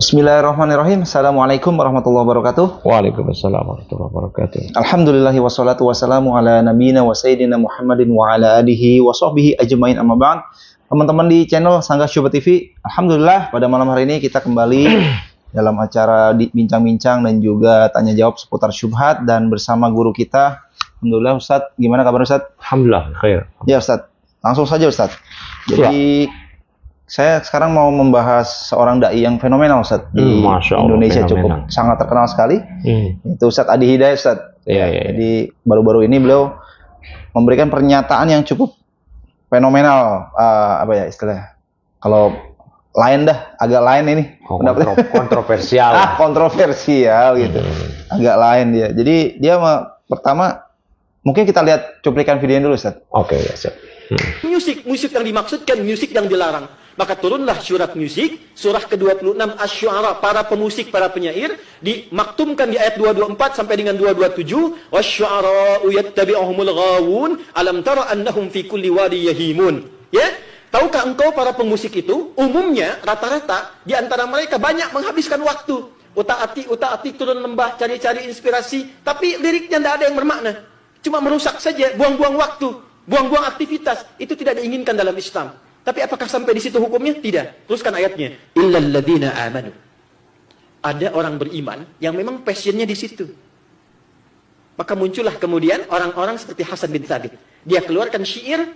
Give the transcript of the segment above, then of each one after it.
Bismillahirrahmanirrahim. Assalamualaikum warahmatullahi wabarakatuh. Waalaikumsalam warahmatullahi wabarakatuh. Alhamdulillahi wassalatu wassalamu ala nabiyina wa sayyidina Muhammadin wa ala alihi wa sahbihi ajmain amma ba'd. Teman-teman di channel Sanggah Syubhat TV, alhamdulillah pada malam hari ini kita kembali dalam acara bincang-bincang dan juga tanya jawab seputar syubhat dan bersama guru kita. Alhamdulillah Ustaz, gimana kabar Ustaz? Alhamdulillah khair. Ya Ustaz, langsung saja Ustaz. Jadi saya sekarang mau membahas seorang dai yang fenomenal Ustaz di Indonesia, cukup sangat terkenal sekali. Itu Ustaz Adi Hidayat Ustaz. Iya. Jadi baru-baru ini beliau memberikan pernyataan yang cukup fenomenal, apa ya istilahnya? Kalau lain dah, agak lain ini. Kontroversial. Kontroversial gitu. Agak lain dia. Jadi dia pertama mungkin kita lihat cuplikan videonya dulu Ustaz. Oke, ya Ustaz. Musik yang dimaksudkan musik yang dilarang. Maka turunlah surat musik, surah ke-26 Asy-Syu'ara, para pemusik, para penyair, dimaktumkan di ayat 224 sampai dengan 227, Wasy-syu'ara'u yattabi'uhumul ghawun, alam tara annahum fi kulli wadi yahimun. Ya? Tahukah engkau para pemusik itu, umumnya, rata-rata, di antara mereka banyak menghabiskan waktu. Utak-atik turun lembah, cari-cari inspirasi, tapi liriknya tidak ada yang bermakna. Cuma merusak saja, buang-buang waktu, buang-buang aktivitas. Itu tidak diinginkan dalam Islam. Tapi apakah sampai di situ hukumnya? Tidak. Teruskan ayatnya. Illal ladzina amanu. Ada orang beriman yang memang passionnya di situ. Maka muncullah kemudian orang-orang seperti Hasan bin Thabit. Dia keluarkan syair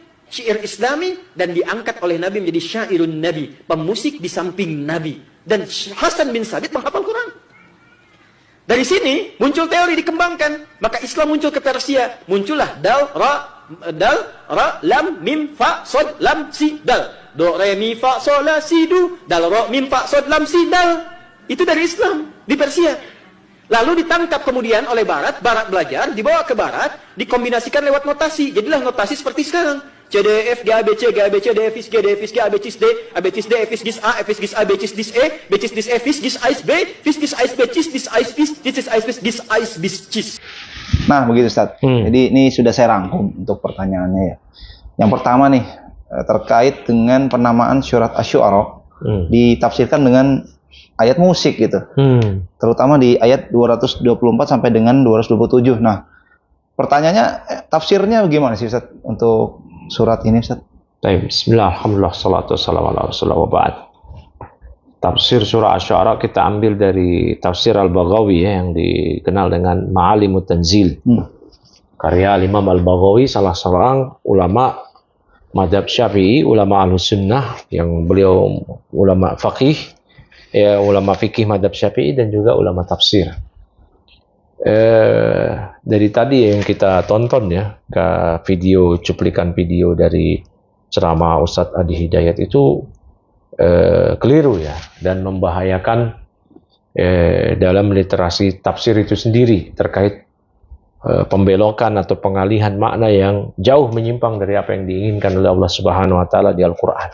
Islami dan diangkat oleh Nabi menjadi syairun Nabi, pemusik di samping Nabi. Dan Hasan bin Thabit menghafal Quran. Dari sini muncul teori dikembangkan. Maka Islam muncul ke Persia. Muncullah dal, ra, lam, mim, fa, sod, lam, si, dal. Do, re, mi, fa, sol, la, si, du. Dal, ro, mim, fa, sod, lam, si, dal. Itu dari Islam, di Persia. Lalu ditangkap kemudian oleh Barat belajar, dibawa ke Barat, dikombinasikan lewat notasi. Jadilah notasi seperti sekarang. C, D, F, G, A, B, C, G, A, B, C, D, F, G, D, F, G, A, B, C, D, A, B, C, D, F, G, A, F, G, A, B, C, D, E, B, C, D, E, F, G, A, B, F, G, A, B, C, D, A, B, C, Nah, begitu Ustaz. Jadi ini sudah saya rangkum untuk pertanyaannya ya. Yang pertama nih, terkait dengan penamaan surat Asy-Syu'ara, ditafsirkan dengan ayat musik gitu. Terutama di ayat 224 sampai dengan 227. Nah, pertanyaannya tafsirnya bagaimana sih Ustaz untuk surat ini Ustaz? Bismillah, alhamdulillah, salatu wassalamu ala rasulillah wa ba'd. Tafsir surah Asy-Syu'ara kita ambil dari tafsir Al-Baghawi ya, yang dikenal dengan Ma'alimut Tanzil. Karya Imam Al-Baghawi, salah seorang ulama mazhab Syafi'i, ulama Ahlus-Sunnah, yang beliau ulama faqih, ya, ulama fikih mazhab Syafi'i dan juga ulama tafsir. Dari tadi yang kita tonton ya, ke cuplikan video dari ceramah Ustadz Adi Hidayat itu keliru ya, dan membahayakan dalam literasi tafsir itu sendiri terkait pembelokan atau pengalihan makna yang jauh menyimpang dari apa yang diinginkan oleh Allah Subhanahu wa taala di Al-Qur'an.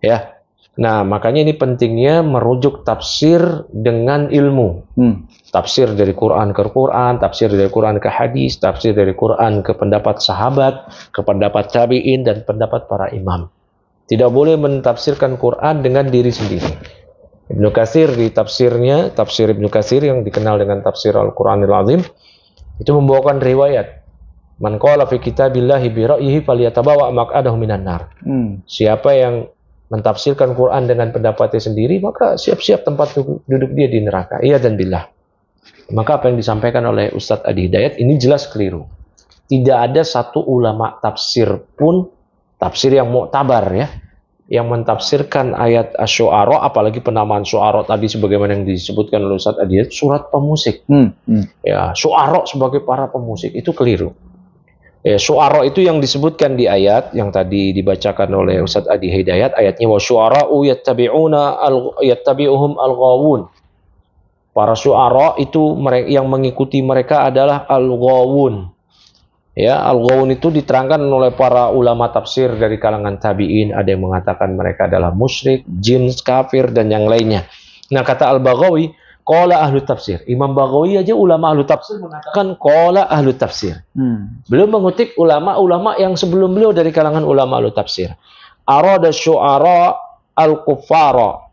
Ya. Nah, makanya ini pentingnya merujuk tafsir dengan ilmu. Tafsir dari Quran ke Quran, tafsir dari Quran ke hadis, tafsir dari Quran ke pendapat sahabat, ke pendapat tabi'in dan pendapat para imam. Tidak boleh mentafsirkan Quran dengan diri sendiri. Ibnu Katsir di tafsirnya, tafsir Ibnu Katsir yang dikenal dengan tafsir Al-Qur'anil Azim, itu membawakan riwayat, man qala fi kitabillahi bi ra'yihi falyatabawa maq'adahu minan nar. Siapa yang mentafsirkan Quran dengan pendapatnya sendiri, maka siap-siap tempat duduk dia di neraka. Iya dan billah. Maka apa yang disampaikan oleh Ustadz Adi Hidayat ini jelas keliru. Tidak ada satu ulama tafsir pun, tafsir yang muktabar ya, yang mentafsirkan ayat Asy-Syu'ara, apalagi penamaan Syu'ara tadi sebagaimana yang disebutkan oleh Ustadz Adi Hidayat, surat pemusik. Ya, Syu'ara sebagai para pemusik, itu keliru. Ya, Syu'ara itu yang disebutkan di ayat yang tadi dibacakan oleh Ustadz Adi Hidayat, ayatnya wasyu'ara'u yattabi'uhum al-ghawun. Para syu'ara itu yang mengikuti mereka adalah al-ghawun. Ya, al-ghawun itu diterangkan oleh para ulama tafsir dari kalangan tabi'in. Ada yang mengatakan mereka adalah musyrik, jin, kafir, dan yang lainnya. Nah, kata Al-Baghawi, qala ahlu tafsir. Imam Baghawi aja ulama ahlu tafsir mengatakan qala ahlu tafsir. Beliau mengutip ulama-ulama yang sebelum beliau dari kalangan ulama ahlu tafsir. Arada syu'ara al-kuffara.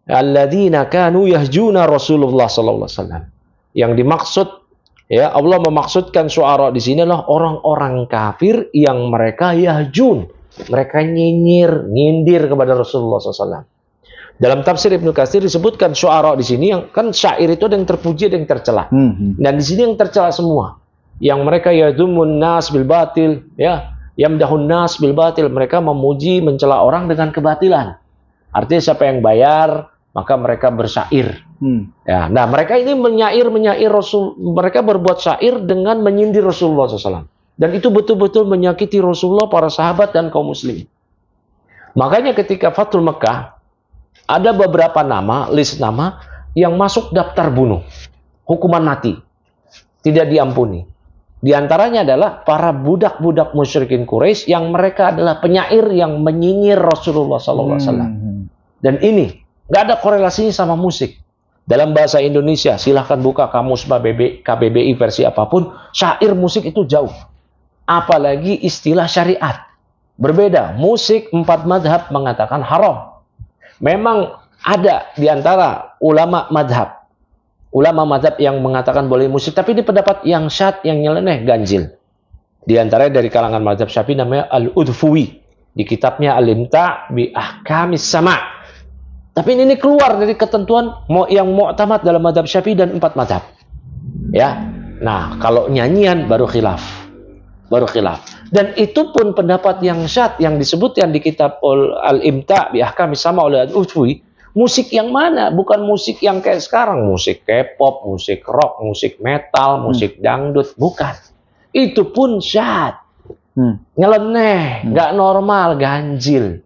alladzina kanu yahjuna Rasulullah sallallahu alaihi wasallam. Yang dimaksud, ya, Allah memaksudkan syu'ara di sini adalah orang-orang kafir yang mereka yahjun, mereka nyinyir, nyindir kepada Rasulullah SAW. Dalam tafsir Ibnu Katsir disebutkan syu'ara di sini, yang kan syair itu ada yang terpuji, ada yang tercela. Dan di sini yang tercela semua. Yang mereka yadhumun nas bil batil, ya, yamdahun nas bil batil, mereka memuji, mencela orang dengan kebatilan. Artinya siapa yang bayar, maka mereka bersyair. Ya, nah mereka ini menyair Rasul, mereka berbuat syair dengan menyindir Rasulullah SAW. Dan itu betul-betul menyakiti Rasulullah, para sahabat dan kaum muslimin. Makanya ketika Fathul Mekah, ada beberapa nama, list nama yang masuk daftar bunuh, hukuman mati, tidak diampuni. Di antaranya adalah para budak-budak musyrikin Quraisy yang mereka adalah penyair yang menyinyir Rasulullah SAW. Dan ini nggak ada korelasinya sama musik. Dalam bahasa Indonesia, silahkan buka kamus KBBI versi apapun, syair musik itu jauh. Apalagi istilah syariat. Berbeda, musik 4 madhab mengatakan haram. Memang ada di antara ulama madhab yang mengatakan boleh musik, tapi ini pendapat yang syad, yang nyeleneh, ganjil. Di antara dari kalangan madhab Syafi'i namanya Al-Udhfuwi. Di kitabnya Al-Imta' bi Ahkamis Sama'. Tapi ini keluar dari ketentuan yang mu'tamad dalam madhab Syafi'i dan 4 madhab. Ya, nah kalau nyanyian baru khilaf. Dan itu pun pendapat yang syad yang disebutkan di kitab Al-Imta' bi Ahkamis Sama' oleh Al-Udhfuwi. Musik yang mana? Bukan musik yang kayak sekarang, musik K-pop, musik rock, musik metal, musik dangdut, bukan. Itu pun syad. Nyeleneh, nggak normal, ganjil.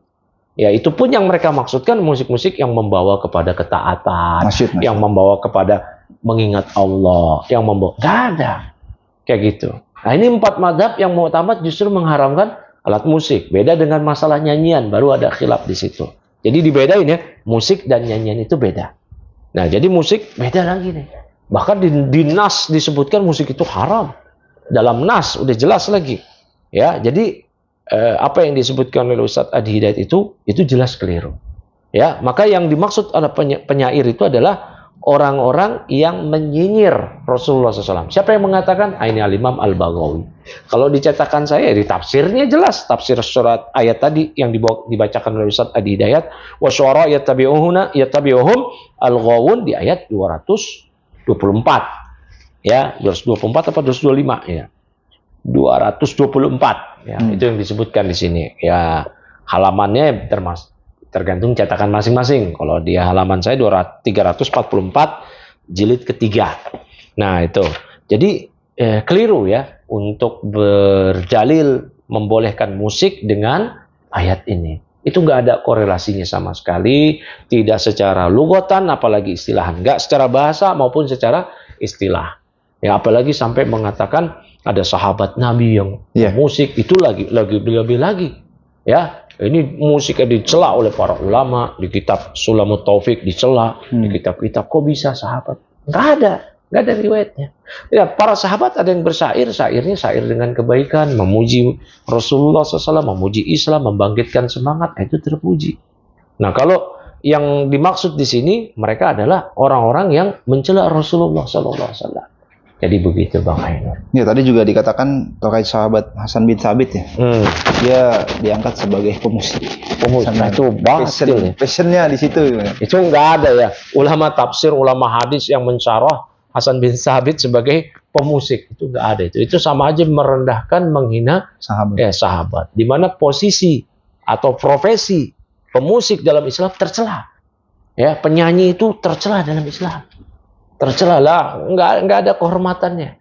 Ya, itu pun yang mereka maksudkan musik-musik yang membawa kepada ketaatan, yang membawa kepada mengingat Allah, yang membawa, nggak ada kayak gitu. Nah, ini 4 madhab yang mu'tamad justru mengharamkan alat musik. Beda dengan masalah nyanyian, baru ada khilaf di situ. Jadi dibedain ya, musik dan nyanyian itu beda. Nah, jadi musik beda lagi nih. Bahkan di nas disebutkan musik itu haram. Dalam nas udah jelas lagi. Ya, jadi apa yang disebutkan oleh Ustadz Adi Hidayat itu jelas keliru. Ya, maka yang dimaksud ada penyair itu adalah orang-orang yang menyinyir Rasulullah SAW. Siapa yang mengatakan? Ini Al-Imam Al-Baghawi. Kalau dicetakan saya, di tafsirnya jelas. Tafsir surat ayat tadi yang dibacakan oleh Ustadz Adi Hidayat. Wa syu'ara yattabi'uhum al-ghawun di ayat 224. Ya, 224 atau 225 ya. 224 ya, itu yang disebutkan di sini. Ya, halamannya tergantung cetakan masing-masing. Kalau di halaman saya 344 jilid ketiga. Nah, itu. Jadi keliru ya untuk berdalil membolehkan musik dengan ayat ini. Itu nggak ada korelasinya sama sekali, tidak secara lugatan apalagi istilahan, nggak secara bahasa maupun secara istilah. Ya, apalagi sampai mengatakan ada sahabat Nabi yang musik, itu lebih lagi. Ya, ini musiknya dicela oleh para ulama, di kitab Sulamut Taufik dicela, di kitab-kitab kok bisa sahabat? Nggak ada riwayatnya. Ya, para sahabat ada yang bersyair, syairnya syair dengan kebaikan, memuji Rasulullah SAW, memuji Islam, membangkitkan semangat, itu terpuji. Nah, kalau yang dimaksud di sini mereka adalah orang-orang yang mencela Rasulullah SAW. Jadi begitu Bang Ainur. Ya, tadi juga dikatakan terkait sahabat Hasan bin Thabit ya. Dia diangkat sebagai pemusik. Nah, itu batil. Passionnya di situ. Itu nggak ada ya. Ulama tafsir, ulama hadis yang mensyarah Hasan bin Thabit sebagai pemusik. Itu nggak ada itu. Itu sama aja merendahkan, menghina sahabat. Di mana posisi atau profesi pemusik dalam Islam tercela. Ya, penyanyi itu tercela dalam Islam. Tercela lah, nggak ada kehormatannya,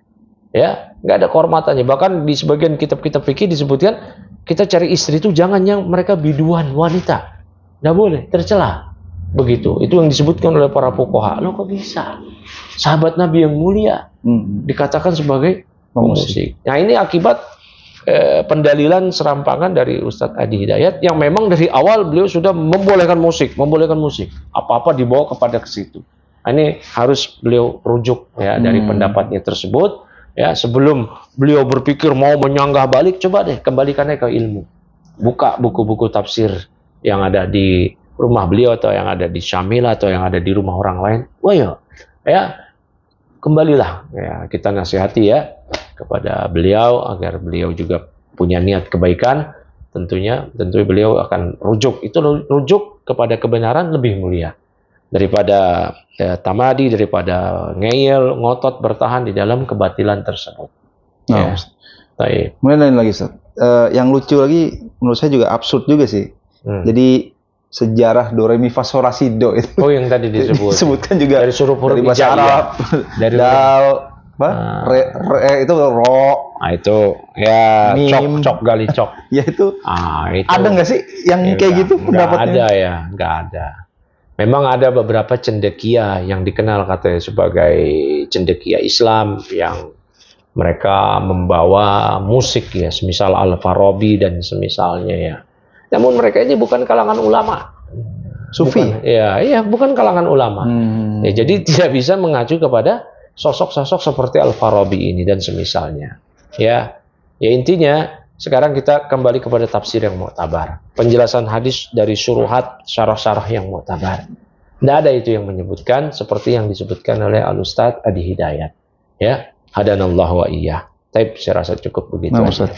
ya, nggak ada kehormatannya. Bahkan di sebagian kitab-kitab fikih disebutkan kita cari istri itu jangan yang mereka biduan wanita, nggak boleh, tercela. Begitu, itu yang disebutkan oleh para fuqaha. Lo kok bisa? Sahabat Nabi yang mulia dikatakan sebagai pemusik. Nah, ini akibat pendalilan serampangan dari Ustadz Adi Hidayat yang memang dari awal beliau sudah membolehkan musik, apa-apa dibawa kepada ke situ. Ini harus beliau rujuk ya dari pendapatnya tersebut ya, sebelum beliau berpikir mau menyanggah balik, coba deh kembalikannya ke ilmu. Buka buku-buku tafsir yang ada di rumah beliau atau yang ada di Syamila atau yang ada di rumah orang lain, wah ya kembalilah ya, kita nasihati ya kepada beliau agar beliau juga punya niat kebaikan. Tentunya beliau akan rujuk kepada kebenaran lebih mulia daripada tamadi, daripada ngeyel, ngotot bertahan di dalam kebatilan tersebut. Nah, Ya. Baik. kemudian lain lagi Ustaz. Yang lucu lagi menurut saya juga absurd juga sih. Jadi sejarah do re mi fa sol la si do itu. Oh, yang tadi disebutkan juga dari huruf-huruf dari bahasa hijaiyah. Arab. Dari dal, re itu ro. Nah, itu ya Mim. cok gali cok. Ya itu. Itu Ada nggak sih yang kayak gitu pendapatnya? Nggak ada. Memang ada beberapa cendekia yang dikenal katanya sebagai cendekia Islam yang mereka membawa musik ya, semisal Al-Farabi dan semisalnya ya. Namun mereka ini bukan kalangan ulama. Sufi. Bukan kalangan ulama. Ya, jadi tidak bisa mengacu kepada sosok-sosok seperti Al-Farabi ini dan semisalnya. Ya intinya sekarang kita kembali kepada tafsir yang mu'tabar. Penjelasan hadis dari syuruhat, syarah-syarah yang mu'tabar. Tidak ada itu yang menyebutkan seperti yang disebutkan oleh Al-Ustadz Adi Hidayat. Ya, hadanallahu wa iyyah. Tapi saya rasa cukup begitu. Nah, Ustaz.